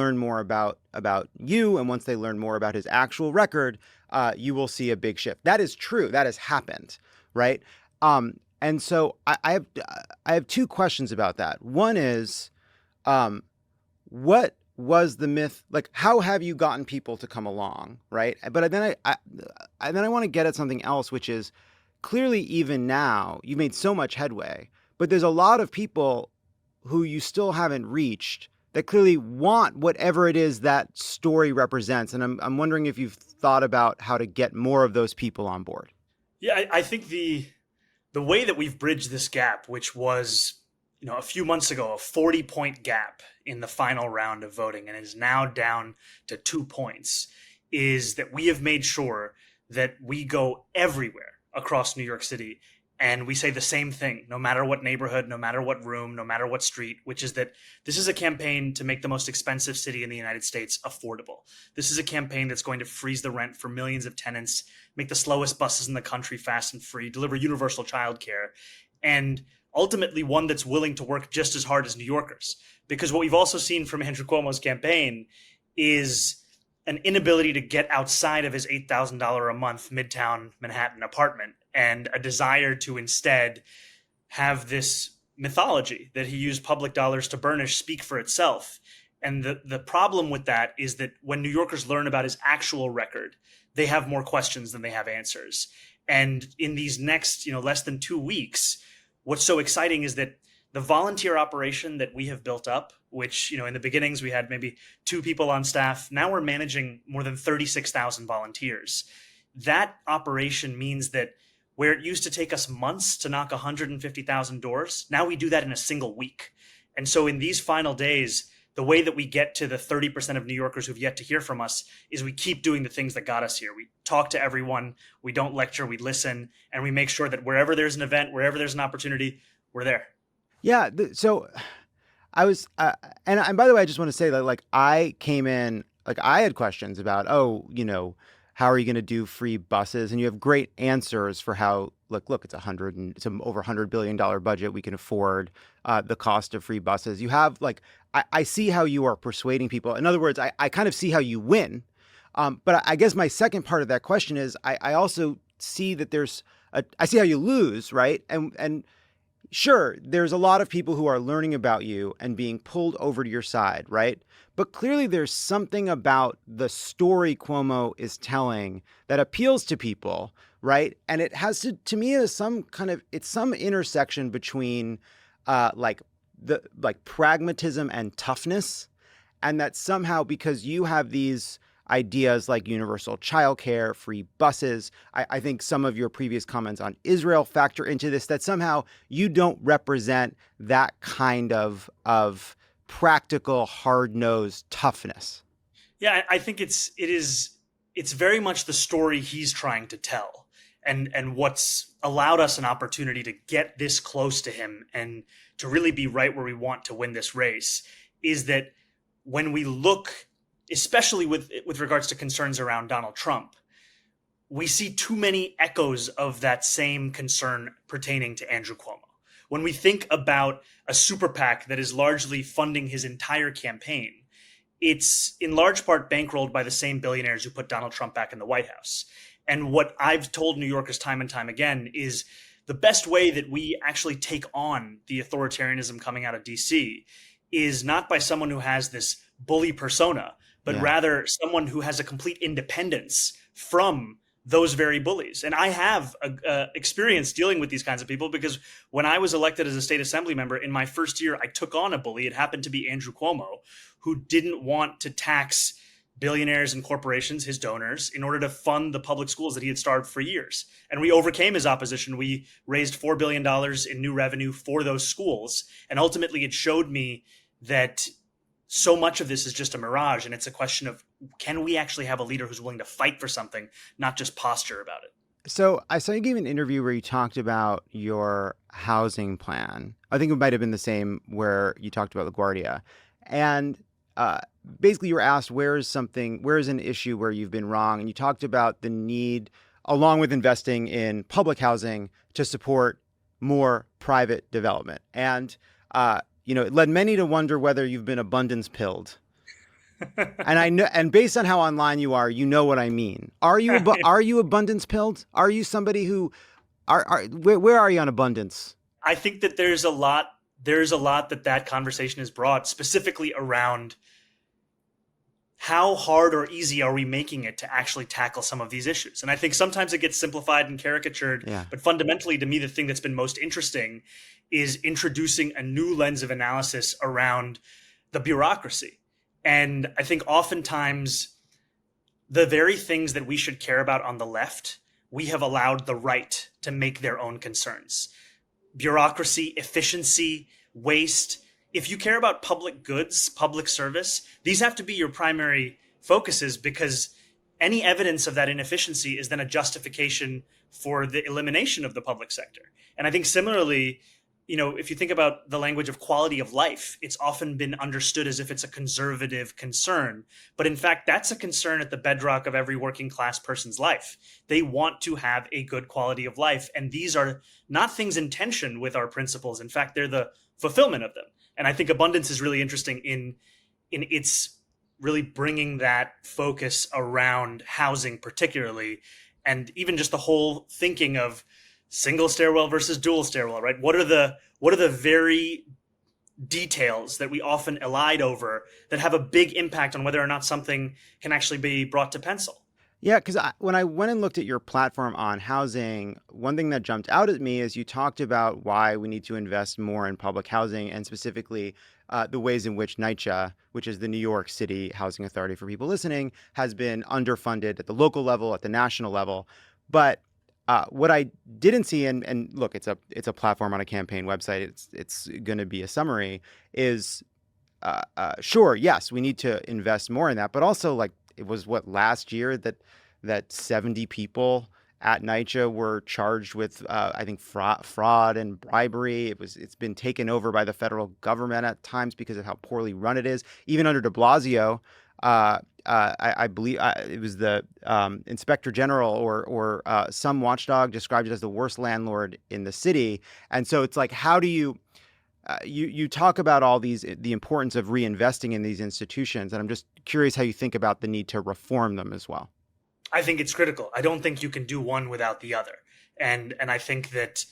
learn more about you, and once they learn more about his actual record, you will see a big shift. That is true. That has happened, right? And so I have two questions about that. One is, um, what was the myth? Like, how have you gotten people to come along, right? But then I want to get at something else, which is clearly even now you've made so much headway, but there's a lot of people who you still haven't reached that clearly want whatever it is that story represents. And I'm wondering if you've thought about how to get more of those people on board. Yeah, I think the way that we've bridged this gap, which was, a few months ago, a 40-point gap in the final round of voting, and is now down to 2 points, is that we have made sure that we go everywhere across New York City and we say the same thing, no matter what neighborhood, no matter what room, no matter what street, which is that this is a campaign to make the most expensive city in the United States affordable. This is a campaign that's going to freeze the rent for millions of tenants, make the slowest buses in the country fast and free, deliver universal childcare, and ultimately one that's willing to work just as hard as New Yorkers. Because what we've also seen from Andrew Cuomo's campaign is an inability to get outside of his $8,000 a month Midtown Manhattan apartment, and a desire to instead have this mythology that he used public dollars to burnish speak for itself. And the problem with that is that when New Yorkers learn about his actual record, they have more questions than they have answers. And in these next, less than 2 weeks, what's so exciting is that the volunteer operation that we have built up, which, in the beginnings we had maybe 2 people on staff, now we're managing more than 36,000 volunteers. That operation means that where it used to take us months to knock 150,000 doors, now we do that in a single week. And so in these final days, the way that we get to the 30% of New Yorkers who've yet to hear from us is we keep doing the things that got us here. We talk to everyone, we don't lecture, we listen, and we make sure that wherever there's an event, wherever there's an opportunity, we're there. Yeah. So I was, and by the way, I just want to say that like I came in, like I had questions about, how are you going to do free buses? And you have great answers for how, look, it's an over $100 billion budget. We can afford the cost of free buses. You have I see how you are persuading people. In other words, I kind of see how you win. But I guess my second part of that question is I also see that I see how you lose, right? And sure, there's a lot of people who are learning about you and being pulled over to your side, right? But clearly there's something about the story Cuomo is telling that appeals to people, right? And it has to me, it's some intersection between pragmatism and toughness. And that somehow, because you have these ideas like universal childcare, free buses. I think some of your previous comments on Israel factor into this, that somehow you don't represent that kind of practical, hard-nosed toughness. Yeah, I think it's very much the story he's trying to tell. And what's allowed us an opportunity to get this close to him and to really be right where we want to win this race is that when we look, especially with regards to concerns around Donald Trump, we see too many echoes of that same concern pertaining to Andrew Cuomo. When we think about a super PAC that is largely funding his entire campaign, it's in large part bankrolled by the same billionaires who put Donald Trump back in the White House. And what I've told New Yorkers time and time again is the best way that we actually take on the authoritarianism coming out of DC is not by someone who has this bully persona, but rather someone who has a complete independence from those very bullies. And I have experience dealing with these kinds of people because when I was elected as a state assembly member in my first year, I took on a bully. It happened to be Andrew Cuomo, who didn't want to tax billionaires and corporations, his donors, in order to fund the public schools that he had starved for years. And we overcame his opposition. We raised $4 billion in new revenue for those schools. And ultimately, it showed me that so much of this is just a mirage. And it's a question of, can we actually have a leader who's willing to fight for something, not just posture about it? So I saw you gave an interview where you talked about your housing plan. I think it might have been the same where you talked about LaGuardia. And basically you were asked, where is an issue where you've been wrong? And you talked about the need, along with investing in public housing, to support more private development. And it led many to wonder whether you've been abundance pilled. And I know, and based on how online you are, you know what I mean. Are you abundance pilled? Are you somebody who where are you on abundance? I think that there's a lot that conversation has brought, specifically around how hard or easy are we making it to actually tackle some of these issues. And I think sometimes it gets simplified and caricatured, Yeah. but fundamentally, to me, the thing that's been most interesting is introducing a new lens of analysis around the bureaucracy. And I think oftentimes the very things that we should care about on the left, we have allowed the right to make their own concerns. Bureaucracy, efficiency, waste. If you care about public goods, public service, these have to be your primary focuses, because any evidence of that inefficiency is then a justification for the elimination of the public sector. And I think similarly, if you think about the language of quality of life, it's often been understood as if it's a conservative concern. But in fact, that's a concern at the bedrock of every working class person's life. They want to have a good quality of life. And these are not things in tension with our principles. In fact, they're the fulfillment of them. And I think abundance is really interesting in its really bringing that focus around housing, particularly, and even just the whole thinking of single stairwell versus dual stairwell, right? What are the very details that we often elide over that have a big impact on whether or not something can actually be brought to pencil? Yeah, because when I went and looked at your platform on housing, one thing that jumped out at me is you talked about why we need to invest more in public housing, and specifically the ways in which NYCHA, which is the New York City Housing Authority for people listening, has been underfunded at the local level, at the national level. But what I didn't see, and look, it's a platform on a campaign website. It's going to be a summary. Is sure, yes, we need to invest more in that, but also like it was last year that 70 people at NYCHA were charged with I think fraud and bribery. It's been taken over by the federal government at times because of how poorly run it is. Even under De Blasio, I believe it was the inspector general or some watchdog described it as the worst landlord in the city. And so it's like, how do you you talk about all the importance of reinvesting in these institutions, and I'm just curious how you think about the need to reform them as well. I think it's critical. I don't think you can do one without the other. And I think that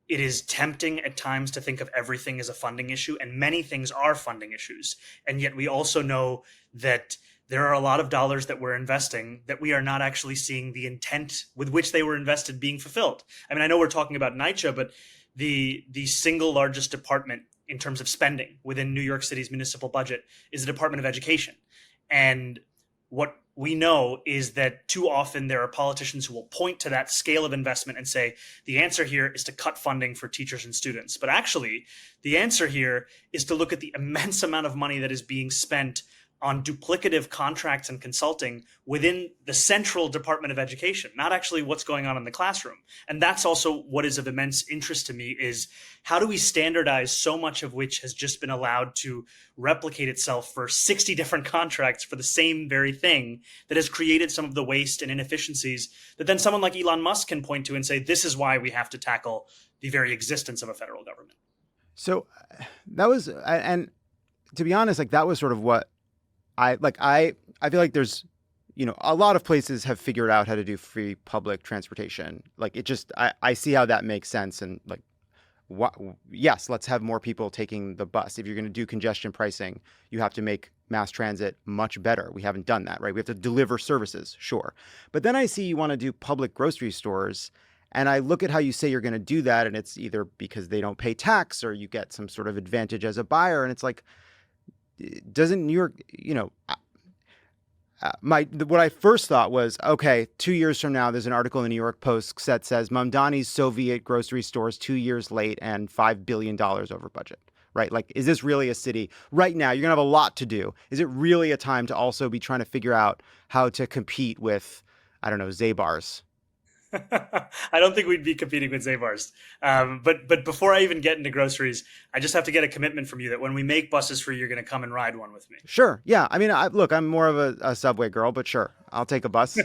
it is tempting at times to think of everything as a funding issue, and many things are funding issues. And yet we also know that there are a lot of dollars that we're investing that we are not actually seeing the intent with which they were invested being fulfilled. I mean, I know we're talking about NYCHA, but the single largest department in terms of spending within New York City's municipal budget is the Department of Education. And what we know is that too often there are politicians who will point to that scale of investment and say, the answer here is to cut funding for teachers and students. But actually, the answer here is to look at the immense amount of money that is being spent on duplicative contracts and consulting within the central Department of Education, not actually what's going on in the classroom. And that's also what is of immense interest to me, is how do we standardize so much of which has just been allowed to replicate itself for 60 different contracts for the same very thing that has created some of the waste and inefficiencies that then someone like Elon Musk can point to and say, this is why we have to tackle the very existence of a federal government. So that was, and to be honest, like that was sort of what I feel like there's, a lot of places have figured out how to do free public transportation. Like it just, I see how that makes sense. And like, yes, let's have more people taking the bus. If you're going to do congestion pricing, you have to make mass transit much better. We haven't done that, right? We have to deliver services, sure. But then I see you want to do public grocery stores. And I look at how you say you're going to do that. And it's either because they don't pay tax or you get some sort of advantage as a buyer. And it's like, doesn't New York, what I first thought was, okay, 2 years from now, there's an article in the New York Post that says Mamdani's Soviet grocery stores 2 years late and $5 billion over budget, right? Like, is this really a city? Right now, you're going to have a lot to do. Is it really a time to also be trying to figure out how to compete with, I don't know, Zabar's? I don't think we'd be competing with Zabar's. But before I even get into groceries, I just have to get a commitment from you that when we make buses free, you're going to come and ride one with me. Sure. Yeah. I mean, look, I'm more of a subway girl, but sure, I'll take a bus.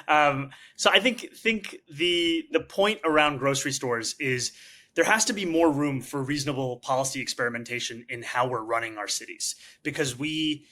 So I think the point around grocery stores is there has to be more room for reasonable policy experimentation in how we're running our cities, because we